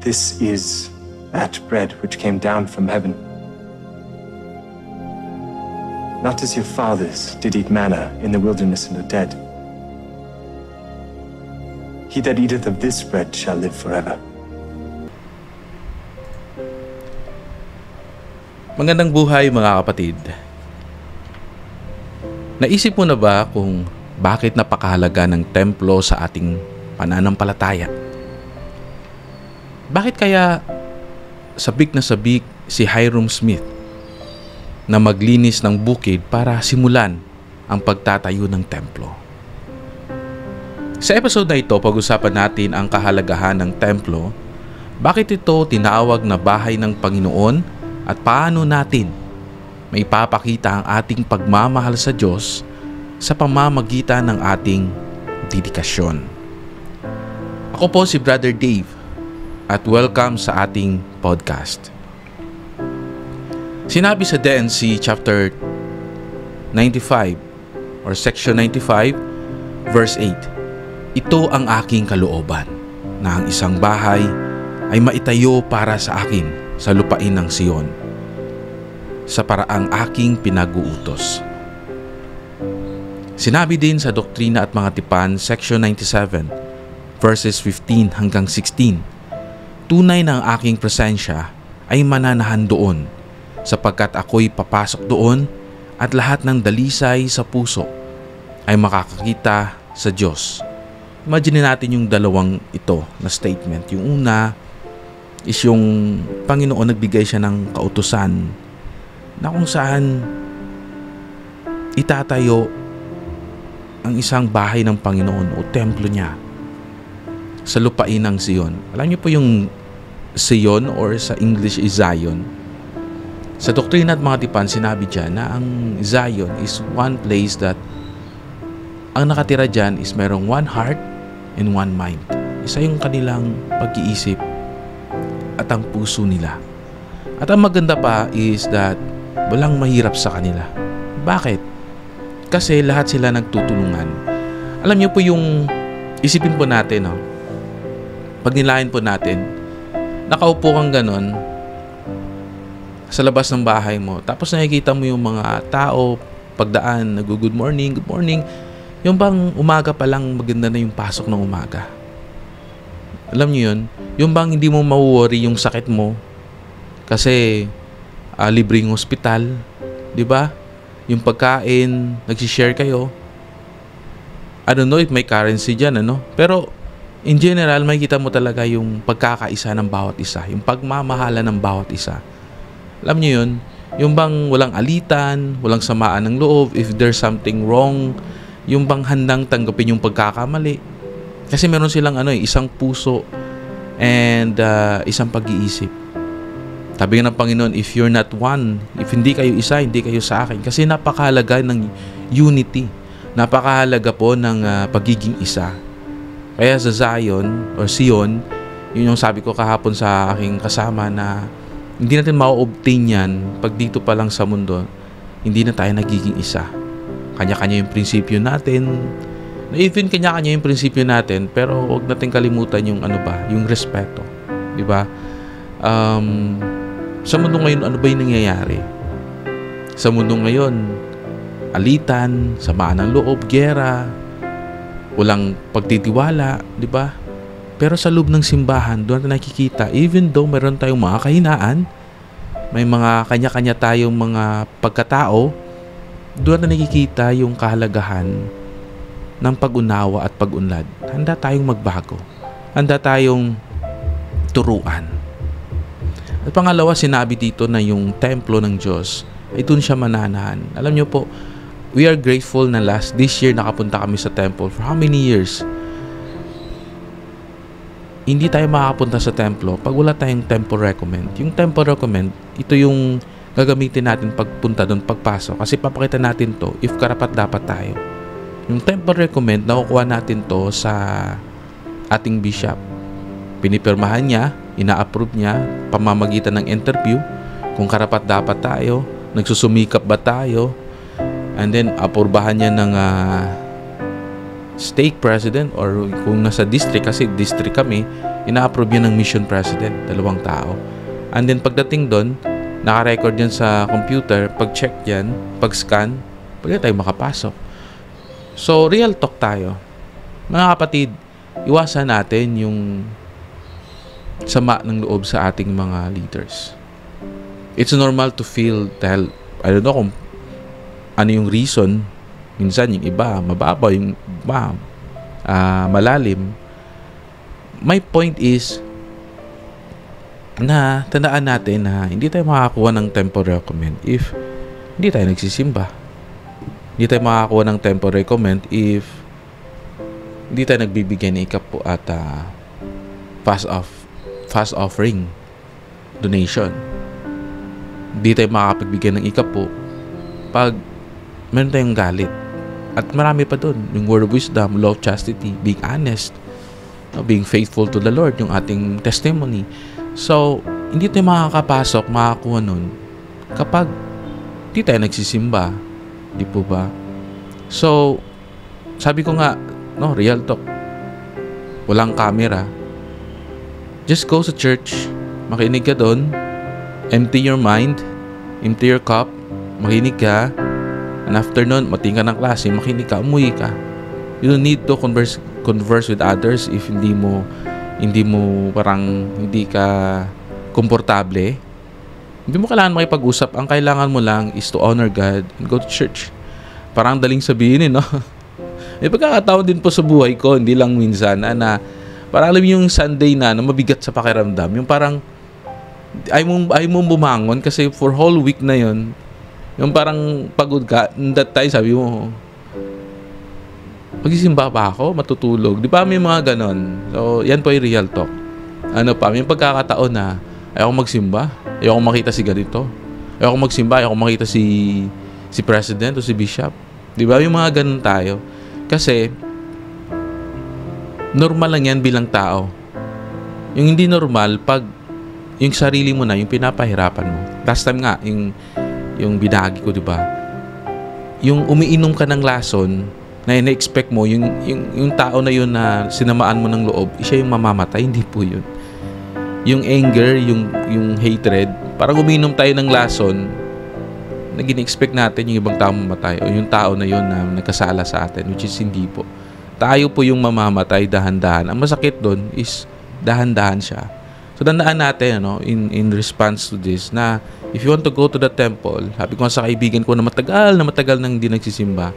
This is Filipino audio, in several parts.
This is that bread which came down from heaven. Not as your fathers did eat manna in the wilderness and are dead. He that eateth of this bread shall live forever. Magandang buhay mga kapatid. Naisip mo na ba kung bakit napakahalaga ng templo sa ating pananampalataya? Bakit kaya sabik na sabik si Hyrum Smith na maglinis ng bukid para simulan ang pagtatayo ng templo? Sa episode na ito, pag-usapan natin ang kahalagahan ng templo, bakit ito tinawag na bahay ng Panginoon, at paano natin may papakita ang ating pagmamahal sa Diyos sa pamamagitan ng ating dedikasyon. Ako po si Brother Dave at welcome sa ating podcast. Sinabi sa D&C chapter 95 or section 95 verse 8, ito ang aking kalooban, na ang isang bahay ay maitayo para sa akin sa lupain ng Sion, sa paraang aking pinag-uutos. Sinabi din sa Doktrina at Mga Tipan, section 97, verses 15 hanggang 16, tunay na ang aking presensya ay mananahan doon, sapagkat ako'y papasok doon at lahat ng dalisay sa puso ay makakakita sa Diyos. Imagine natin yung dalawang ito na statement. Yung una is yung Panginoon nagbigay siya ng kautusan na kung saan itatayo ang isang bahay ng Panginoon o templo niya sa lupain ng Sion. Alam niyo po yung Sion or sa English is Zion. Sa Doktrina at Mga Tipan, sinabi dyan na ang Zion is one place that ang nakatira dyan is merong one heart and one mind. Isa yung kanilang pag-iisip at ang puso nila. At ang maganda pa is that walang mahirap sa kanila. Bakit? Kasi lahat sila nagtutulungan. Alam niyo po yung isipin po natin, no? Pag nilayan po natin, nakaupo kang ganon sa labas ng bahay mo, tapos nakikita mo yung mga tao pagdaan, nag-good morning, good morning. Yung bang umaga pa lang maganda na yung pasok ng umaga. Alam niyo yun? Yung bang hindi mo mawuworry yung sakit mo kasi libreng hospital, di ba? Yung pagkain, nag-share kayo. I don't know if may currency dyan, ano? Pero in general, makikita mo talaga yung pagkakaisa ng bawat isa, yung pagmamahala ng bawat isa. Alam niyo yun? Yung bang walang alitan, walang samaan ng loob, if there's something wrong, yung bang handang tanggapin yung pagkakamali. Kasi meron silang isang puso and isang pag-iisip. Sabi ng Panginoon, if you're not one, if hindi kayo isa, hindi kayo sa akin. Kasi napakahalaga ng unity. Napakahalaga po ng pagiging isa. Kaya sa Zion or Sion, yun yung sabi ko kahapon sa aking kasama na hindi natin ma-obtain yan pag dito pa lang sa mundo, hindi na tayo nagiging isa. Kanya-kanya yung prinsipyo natin. Even kanya-kanya yung prinsipyo natin, pero huwag natin kalimutan yung yung respeto. Di ba? Sa mundo ngayon, ano ba yung nangyayari? Sa mundo ngayon, alitan, samaan ng loob, giyera, walang pagtitiwala, di ba? Pero sa loob ng simbahan, doon natin nakikita, even though meron tayong mga kahinaan, may mga kanya-kanya tayong mga pagkatao, doon natin nakikita yung kahalagahan ng pag-unawa at pag-unlad. Handa tayong magbago. Handa tayong turuan. At pangalawa, sinabi dito na yung templo ng Diyos ay doon siya mananahan. Alam niyo po, we are grateful na this year nakapunta kami sa temple. For how many years? Hindi tayo makakapunta sa templo pag wala tayong temple recommend. Yung temple recommend, ito yung gagamitin natin pagpunta doon, pagpasok. Kasi papakita natin to if karapat dapat tayo. Yung temple recommend, nakukuha natin to sa ating bishop. Pinipirmahan niya, ina-approve niya, pamamagitan ng interview, kung karapat dapat tayo, nagsusumikap ba tayo, and then apurbahan niya ng stake president or kung nasa district, kasi district kami, ina-approve yan ng mission president, 2 tao. And then pagdating doon, naka-record yan sa computer, pag-check yan, pag-scan, pwede tayo makapasok. So, real talk tayo. Mga kapatid, iwasan natin yung sama ng loob sa ating mga leaders. It's normal to feel dahil, I don't know kung ano yung reason. Minsan yung iba, mababaw, yung iba, malalim. My point is, na tandaan natin na hindi tayo makakakuha ng temporary comment if hindi tayo nagsisimba. Hindi tayo makakakuha ng temporary comment if hindi tayo nagbibigay ng ikapo at fast offering donation. Hindi tayo makakapagbigay ng ikapo pag meron tayong galit. At marami pa dun. Yung word of wisdom, law of chastity, being honest, being faithful to the Lord, yung ating testimony. So, hindi tayo makakapasok, makakuha nun kapag di tayo nagsisimba. Di po ba? So, sabi ko nga, no, real talk. Walang camera. Just go sa church, makinig ka doon, empty your mind, empty your cup, makinig ka, and after nun, mating ka ng klase, makinig ka, umuwi ka. You don't need to converse with others if hindi mo parang hindi ka komportable. Hindi mo kailangan makipag-usap. Ang kailangan mo lang is to honor God and go to church. Parang daling sabihin no? May pagkakataon din po sa buhay ko, hindi lang minsan, na parang alam yung Sunday na mabigat sa pakiramdam. Yung parang ay mo bumangon kasi for whole week na yon, yung parang pagod ka. That time sabi mo, magisimba pa ako, matutulog. Di ba may mga ganon? So, yan po yung real talk. Ano pa, may pagkakataon na ayoko magsimba, ayoko makita si ganito, ayoko magsimba, ayoko makita si president o si bishop. Di ba? Yung mga ganon tayo. Kasi, normal lang yan bilang tao. Yung hindi normal, pag yung sarili mo na, yung pinapahirapan mo. Last time nga, yung binahagi ko, di ba? Yung umiinom ka ng lason, na ina-expect mo, yung tao na yun na sinamaan mo ng loob, siya yung mamamatay, hindi po yun. Yung anger, yung hatred, parang uminom tayo ng lason, na gini-expect natin yung ibang tao mamatay, o yung tao na yun na nagkasala sa atin, which is hindi po. Tayo po yung mamamatay dahan-dahan. Ang masakit doon is dahan-dahan siya. So, tandaan natin, in response to this, na if you want to go to the temple, sabi ko sa kaibigan ko na matagal nang hindi nagsisimba,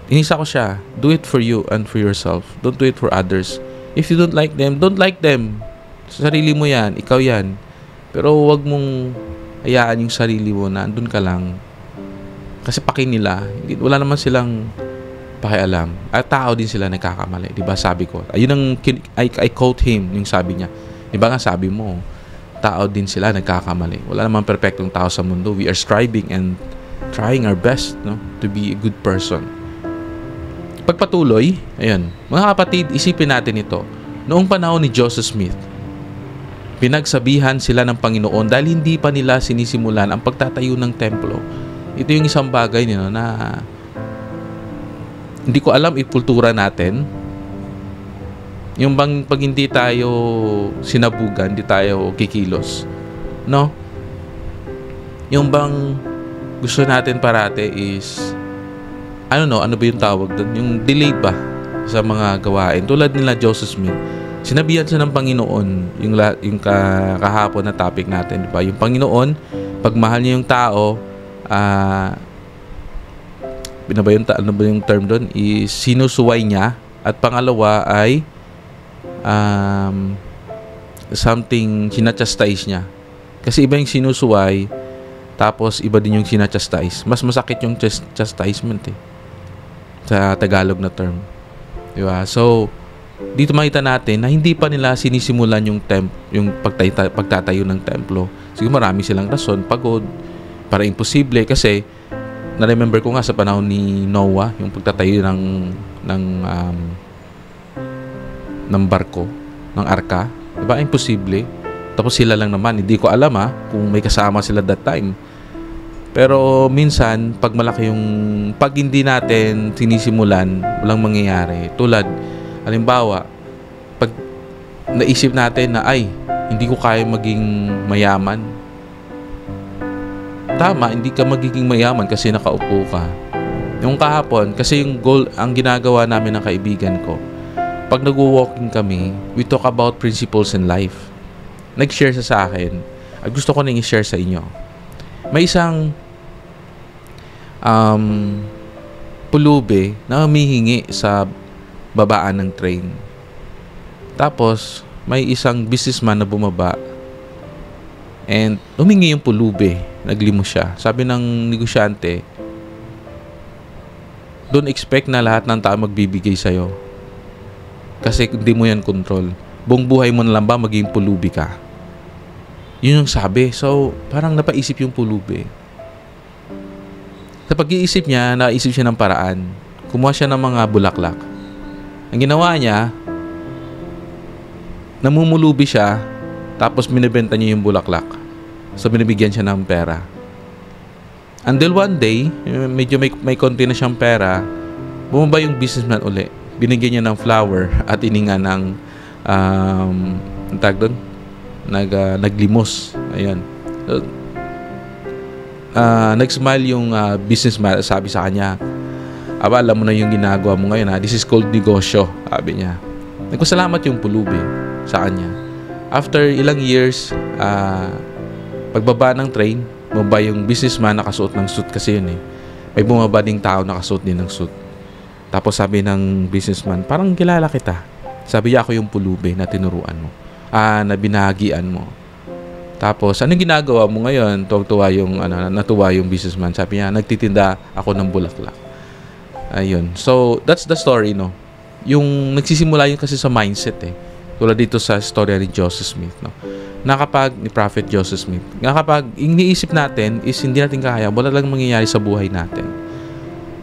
inisa ko siya, do it for you and for yourself. Don't do it for others. If you don't like them, don't like them. Sa sarili mo yan, ikaw yan. Pero huwag mong hayaan yung sarili mo na andun ka lang. Kasi paki nila, wala naman silang pakialam. At tao din sila nagkakamali. Diba sabi ko? Ayun ang, I quote him, yung sabi niya. Diba nga sabi mo, tao din sila nagkakamali. Wala naman perfectong tao sa mundo. We are striving and trying our best, to be a good person. Pagpatuloy, ayun, mga kapatid, isipin natin ito. Noong panahon ni Joseph Smith, pinagsabihan sila ng Panginoon dahil hindi pa nila sinisimulan ang pagtatayo ng templo. Ito yung isang bagay na hindi ko alam kultura natin. Yung bang pag hindi tayo sinabugan, hindi tayo kikilos. No? Yung bang gusto natin parate is ano ba yung tawag doon? Yung delay ba sa mga gawain? Tulad nila Joseph Smith, sinabihan siya ng Panginoon, yung kahapon na topic natin, di ba? Yung Panginoon, pagmahal niya yung tao, ano ba yung term doon? Is sinusuway niya. At pangalawa ay something sinachastise niya. Kasi iba yung sinusuway, tapos iba din yung sinachastise. Mas masakit yung chastisement sa Tagalog na term. Diba? So, dito makita natin na hindi pa nila sinisimulan yung pagtatayo ng templo. Siguro marami silang rason, pagod, para imposible kasi na-remember ko nga sa panahon ni Noah, yung pagtatayo ng barko, ng arka. Diba? Imposible. Tapos sila lang naman. Hindi ko alam kung may kasama sila that time. Pero minsan, pag hindi natin sinisimulan, walang mangyayari. Tulad, halimbawa, pag naisip natin na, ay, hindi ko kaya maging mayaman. Tama, hindi ka magiging mayaman kasi nakaupo ka. Yung kahapon, kasi yung goal, ang ginagawa namin ng kaibigan ko, pag nag-walking kami, we talk about principles in life. Nag-share sa akin, at gusto ko nang i-share sa inyo. May isang pulube na humihingi sa babaan ng train. Tapos, may isang businessman na bumaba and humingi yung pulube. Naglimo siya. Sabi ng negosyante, don't expect na lahat ng tao magbibigay sa'yo. Kasi hindi mo yan control. Buong buhay mo na lang ba maging pulubi ka? Yun yung sabi. So, parang napaisip yung pulubi. Sa pag-iisip niya, naisip siya ng paraan. Kumuha siya ng mga bulaklak. Ang ginawa niya, namumulubi siya, tapos binibenta niya yung bulaklak. So, binibigyan siya ng pera. Until one day, medyo may konti na siyang pera, bumaba yung businessman uli. Binigyan niya ng flower at ininga ng tag doon? Naglimos. Ayan. So, nag-smile yung businessman, sabi sa kanya, aba, alam mo na yung ginagawa mo ngayon, ha? This is called negosyo, sabi niya. Nagpasalamat yung pulubi sa kanya. After ilang years, pagbaba ng train, bumaba yung businessman nakasuot ng suit kasi yun eh. May bumaba ding tao nakasuot din ng suit. Tapos sabi ng businessman, parang kilala kita. Sabi niya, ako yung pulubi na tinuruan mo. Na binahagian mo. Tapos, anong ginagawa mo ngayon? Natuwa yung businessman. Sabi niya, nagtitinda ako ng bulaklak. Ayun. So, that's the story, no? Yung nagsisimula yun kasi sa mindset, eh. Tulad dito sa storya ni Joseph Smith, no? Ni Prophet Joseph Smith. Kapag iniisip natin is hindi natin kaya, wala lang mangyayari sa buhay natin.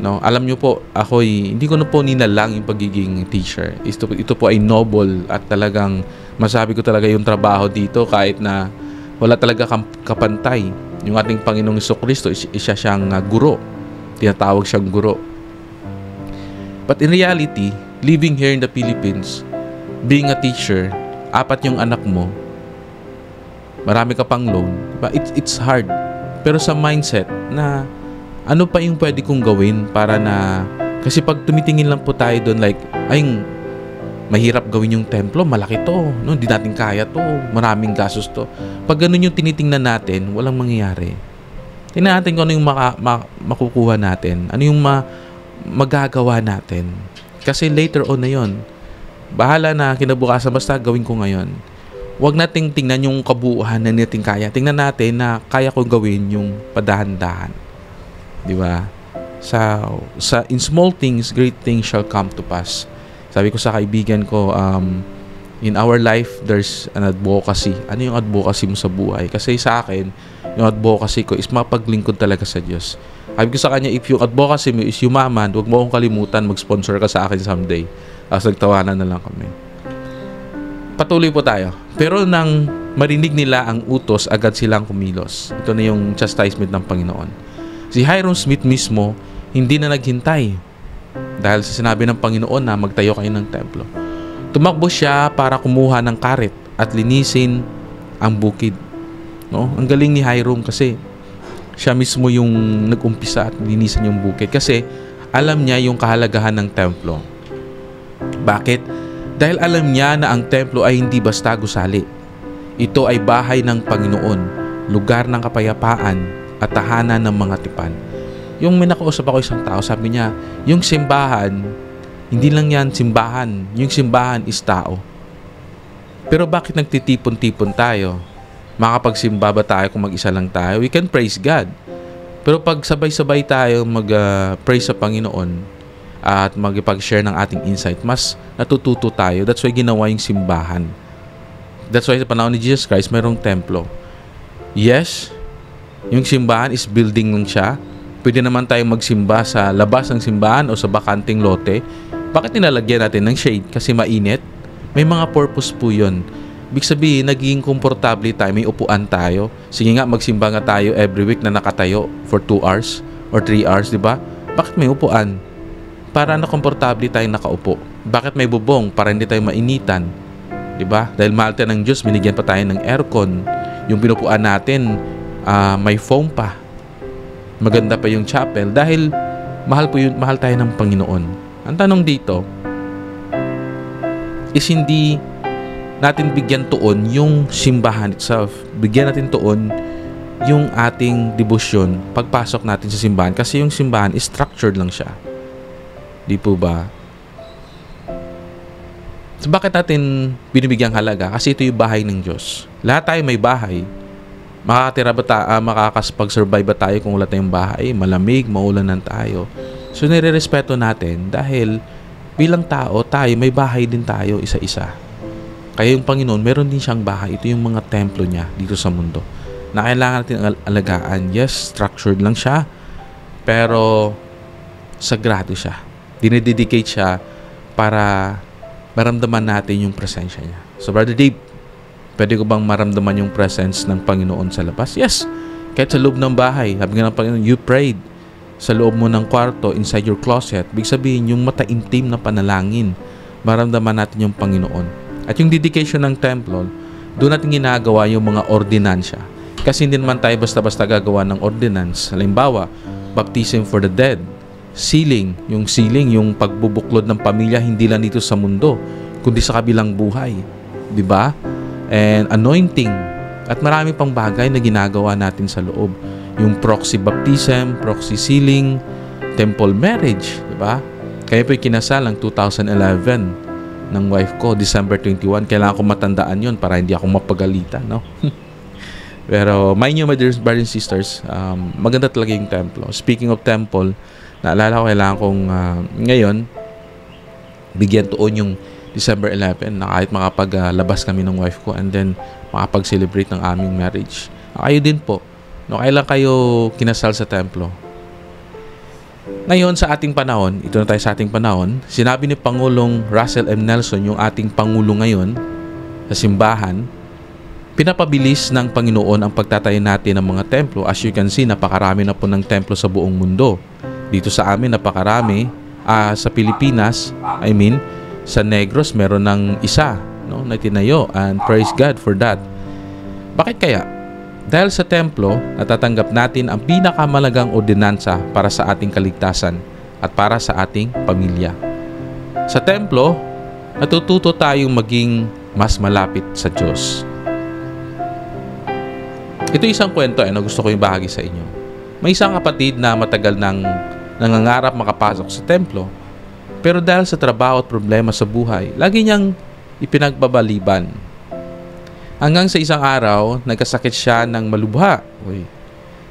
No? Alam nyo po, hindi ko na po ninalang yung pagiging teacher. Ito po ay noble at talagang masabi ko talaga yung trabaho dito kahit na wala talaga kapantay. Yung ating Panginoong Jesucristo, isa siyang guro. Tinatawag siyang guro. But in reality, living here in the Philippines, being a teacher, 4 yung anak mo, marami ka pang loan, diba? It's hard. Pero sa mindset na ano pa yung pwede kong gawin para na, kasi pag tumitingin lang po tayo doon like, ay, mahirap gawin yung templo, malaki to, no? Hindi natin kaya to, maraming gastos to. Pag ganun yung tinitingnan natin, walang mangyayari. Tingnan natin kung ano yung makukuha natin, ano yung magagawa natin. Kasi later on na yon, bahala na kinabukasan, basta gawin ko ngayon. Huwag nating tingnan yung kabuuan na natin kaya. Tingnan natin na kaya kong gawin yung padahan-dahan. Di ba? In small things, great things shall come to pass. Sabi ko sa kaibigan ko, in our life, there's an advocacy. Ano yung advocacy mo sa buhay? Kasi sa akin, yung advocacy ko is mapaglingkod talaga sa Diyos. Sabi ko sa kanya, if yung advocacy mo is yumaman, huwag mo akong kalimutan, mag-sponsor ka sa akin someday. Tapos nagtawanan na lang kami. Patuloy po tayo. Pero nang marinig nila ang utos, agad silang kumilos. Ito na yung chastisement ng Panginoon. Si Hyrum Smith mismo, hindi na naghintay. Dahil sa sinabi ng Panginoon na magtayo kayo ng templo. Tumakbo siya para kumuha ng karet at linisin ang bukid. No? Ang galing ni Hyrum kasi siya mismo yung nag-umpisa at linisan yung bukid. Kasi alam niya yung kahalagahan ng templo. Bakit? Dahil alam niya na ang templo ay hindi basta gusali. Ito ay bahay ng Panginoon, lugar ng kapayapaan at tahanan ng mga tipan. Yung may nakausap ako isang tao, sabi niya, yung simbahan, hindi lang yan simbahan. Yung simbahan is tao. Pero bakit nagtitipon-tipon tayo? Makapagsimba ba tayo kung mag-isa lang tayo? We can praise God. Pero pag sabay-sabay tayo mag-praise sa Panginoon at mag-share ng ating insight, mas natututo tayo. That's why ginawa yung simbahan. That's why sa panahon ni Jesus Christ, mayroong templo. Yes, yung simbahan is building lang siya. Pwede naman tayong magsimba sa labas ng simbahan o sa bakanting lote. Bakit nilalagyan natin ng shade? Kasi mainit? May mga purpose po yun. Ibig sabihin, naging komportable tayo, may upuan tayo. Sige nga, magsimba nga tayo every week na nakatayo for 2 hours or 3 hours, di ba? Bakit may upuan? Para na komportable tayo nakaupo. Bakit may bubong? Para hindi tayo mainitan. Di ba? Dahil mahal tayo ng Diyos, binigyan pa tayo ng aircon. Yung pinupuan natin, may foam pa. Maganda pa yung chapel dahil mahal tayo ng Panginoon. Ang tanong dito is hindi natin bigyan tuon yung simbahan itself. Bigyan natin tuon yung ating debosyon pagpasok natin sa simbahan kasi yung simbahan is structured lang siya. Di po ba? So bakit natin binibigyang halaga? Kasi ito yung bahay ng Diyos. Lahat tayo may bahay. Makakatira ba tayo, makakapag-survive ba tayo kung wala tayong bahay? Malamig, maulanan tayo. So nire-respeto natin dahil bilang tao, tayo may bahay din tayo isa-isa. Kaya yung Panginoon, meron din siyang bahay. Ito yung mga templo niya dito sa mundo na kailangan natin alagaan. Yes, structured lang siya, pero sagrado siya. Dinededicate siya para maramdaman natin yung presensya niya. So Brother Dave, pwede ko bang maramdaman yung presence ng Panginoon sa labas? Yes, kahit sa loob ng bahay. Sabi nga ng Panginoon, you prayed sa loob mo ng kwarto, inside your closet. Big sabihin, yung mataimtim na panalangin, maramdaman natin yung Panginoon. At yung dedication ng templo, doon natin ginagawa yung mga ordinansya. Kasi hindi naman tayo basta-basta gagawa ng ordinance. Halimbawa, baptism for the dead, sealing, yung pagbubuklod ng pamilya, hindi lang dito sa mundo, kundi sa kabilang buhay. Diba? And anointing. At marami pang bagay na ginagawa natin sa loob. Yung proxy baptism, proxy sealing, temple marriage. Diba? Kaya po kinasal ng 2011 ng wife ko, December 21. Kailangan ko matandaan yon para hindi ako mapagalitan, no? Pero mind you, my dear brothers and sisters, maganda talaga yung templo. Speaking of temple, naalala ko, kailangan kong ngayon bigyan tuon yung December 11 na kahit makapaglabas kami ng wife ko and then makapag-celebrate ng aming marriage. Kayo din po, no, kailan kayo kinasal sa templo? Ngayon, sa ating panahon, ito na tayo sa ating panahon, sinabi ni Pangulong Russell M. Nelson, yung ating Pangulo ngayon sa simbahan, pinapabilis ng Panginoon ang pagtatayo natin ng mga templo. As you can see, napakarami na po ng templo sa buong mundo. Dito sa amin, napakarami. Sa Pilipinas, sa Negros, meron ng isa, no, na tinayo. And praise God for that. Bakit kaya? Dahil sa templo, natatanggap natin ang pinakamalagang ordinansa para sa ating kaligtasan at para sa ating pamilya. Sa templo, natututo tayong maging mas malapit sa Diyos. Ito isang kwento na gusto ko ibahagi sa inyo. May isang kapatid na matagal nang nangangarap makapasok sa templo, pero dahil sa trabaho at problema sa buhay, lagi niyang ipinagbabaliban. Hanggang sa isang araw, nagkasakit siya ng malubha.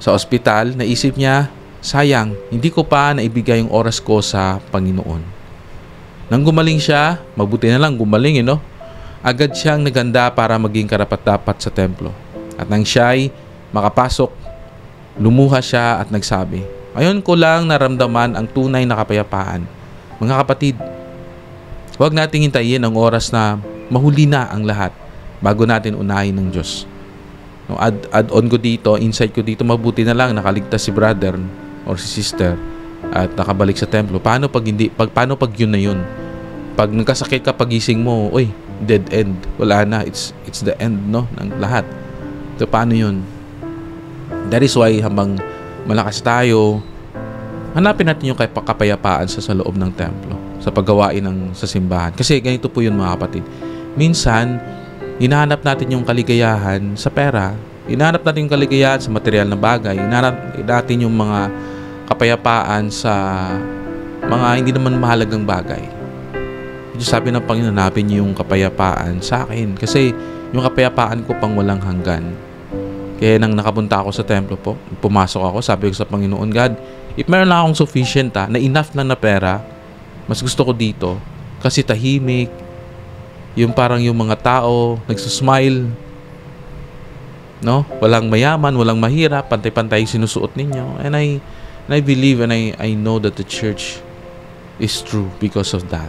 Sa ospital, naisip niya, sayang, hindi ko pa naibigay yung oras ko sa Panginoon. Nang gumaling siya, mabuti na lang gumaling, agad siyang naganda para maging karapat-dapat sa templo. At nang siya'y makapasok, lumuha siya at nagsabi, "Ngayon ko lang naramdaman ang tunay na kapayapaan." Mga kapatid, huwag nating hintayin ang oras na mahuli na ang lahat bago natin unahin ng Diyos. No, add-on ko dito, insight ko dito, mabuti na lang nakaligtas si brother or si sister at nakabalik sa templo. Paano pag yun na yun? Pag nagkasakit ka, pagising mo, dead end. Wala na, it's the end, no, ng lahat. So paano yun? That is why habang malakas tayo, hanapin natin yung kapayapaan sa loob ng templo, sa paggawain sa simbahan. Kasi ganito po yun, mga kapatid. Minsan, hinahanap natin yung kaligayahan sa pera. Hinahanap natin yung kaligayahan sa material na bagay. Hinahanap natin yung mga kapayapaan sa mga hindi naman mahalagang bagay. Sabi ng Panginoon, hanapin niyo yung kapayapaan sa akin. Kasi yung kapayapaan ko pang walang hanggan. Kaya nang nakapunta ako sa templo po, pumasok ako, sabi ko sa Panginoon, God, if meron lang akong sufficient na enough lang na pera, mas gusto ko dito. Kasi tahimik, yung parang yung mga tao nagsusmile, no? Walang mayaman, walang mahirap, pantay-pantay sinusuot ninyo. And I believe and I know that the church is true because of that.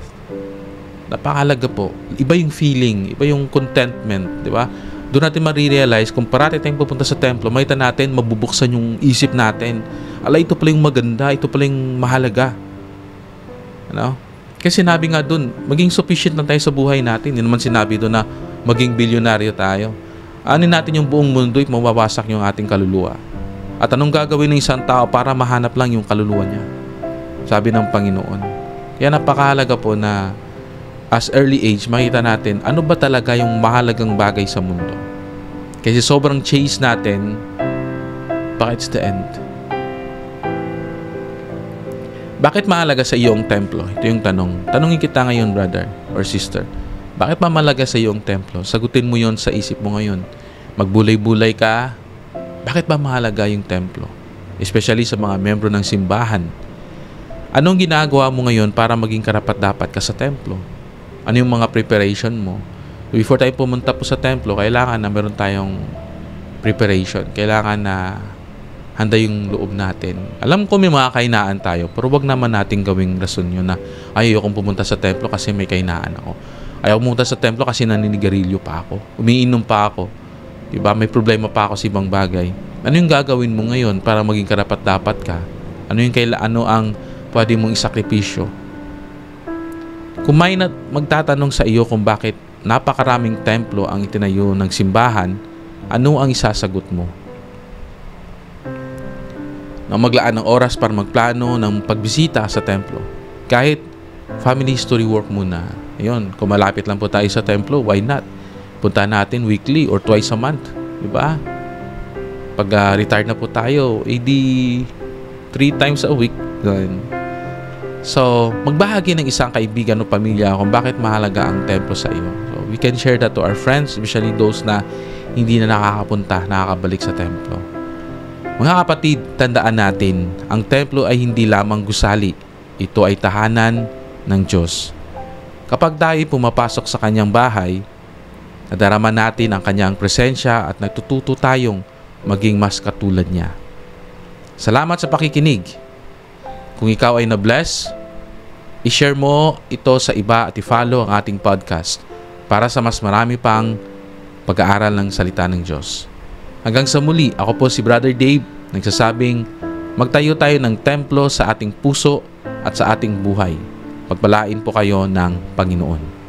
Napakahalaga po. Iba yung feeling, iba yung contentment, di ba? Doon natin marirealize kung parati tayong pupunta sa templo, makita natin, mabubuksan yung isip natin. Ala, ito pala yung maganda, ito pala yung mahalaga. Ano? Kasi sinabi nga doon, maging sufficient lang tayo sa buhay natin. Hindi naman sinabi doon na maging bilyonaryo tayo. Anin natin yung buong mundo at mawawasak yung ating kaluluwa. At anong gagawin ng isang tao para mahanap lang yung kaluluwa niya? Sabi ng Panginoon. Kaya napakahalaga po na as early age, makita natin ano ba talaga yung mahalagang bagay sa mundo. Kasi sobrang chase natin, baka it's the end. Bakit mahalaga sa iyo ang templo? Ito yung tanong. Tanungin kita ngayon, brother or sister. Bakit mahalaga sa iyo ang templo? Sagutin mo yon sa isip mo ngayon. Magbulay-bulay ka. Bakit ba mahalaga yung templo? Especially sa mga membro ng simbahan. Anong ginagawa mo ngayon para maging karapat-dapat ka sa templo? Ano yung mga preparation mo? Before tayo pumunta po sa templo, kailangan na meron tayong preparation. Kailangan na handa yung loob natin. Alam ko may mga kainaan tayo, pero wag naman natin gawing rason yun na ayokong pumunta sa templo kasi may kainaan ako. Ayaw pumunta sa templo kasi naninigarilyo pa ako. Umiinom pa ako. Diba? May problema pa ako sa ibang bagay. Ano yung gagawin mo ngayon para maging karapat-dapat ka? Ano ang pwede mong isakripisyo? Kung may magtatanong sa iyo kung bakit napakaraming templo ang itinayo ng simbahan, ano ang isasagot mo? Na maglaan ng oras para magplano ng pagbisita sa templo. Kahit family history work muna. Ayun, kung malapit lang po tayo sa templo, why not? Punta natin weekly or twice a month. Diba? Pag retired na po tayo, edi 3 times a week. Ganun. So, magbahagi ng isang kaibigan o pamilya kung bakit mahalaga ang templo sa iyo. So, we can share that to our friends, especially those na hindi na nakakabalik sa templo. Mga kapatid, tandaan natin, ang templo ay hindi lamang gusali. Ito ay tahanan ng Diyos. Kapag tayo pumapasok sa kanyang bahay, nadarama natin ang kanyang presensya at natututo tayong maging mas katulad niya. Salamat sa pakikinig. Kung ikaw ay na-bless, i-share mo ito sa iba at i-follow ang ating podcast para sa mas marami pang pag-aaral ng salita ng Diyos. Hanggang sa muli, ako po si Brother Dave, nagsasabing magtayo tayo ng templo sa ating puso at sa ating buhay. Pagpalain po kayo ng Panginoon.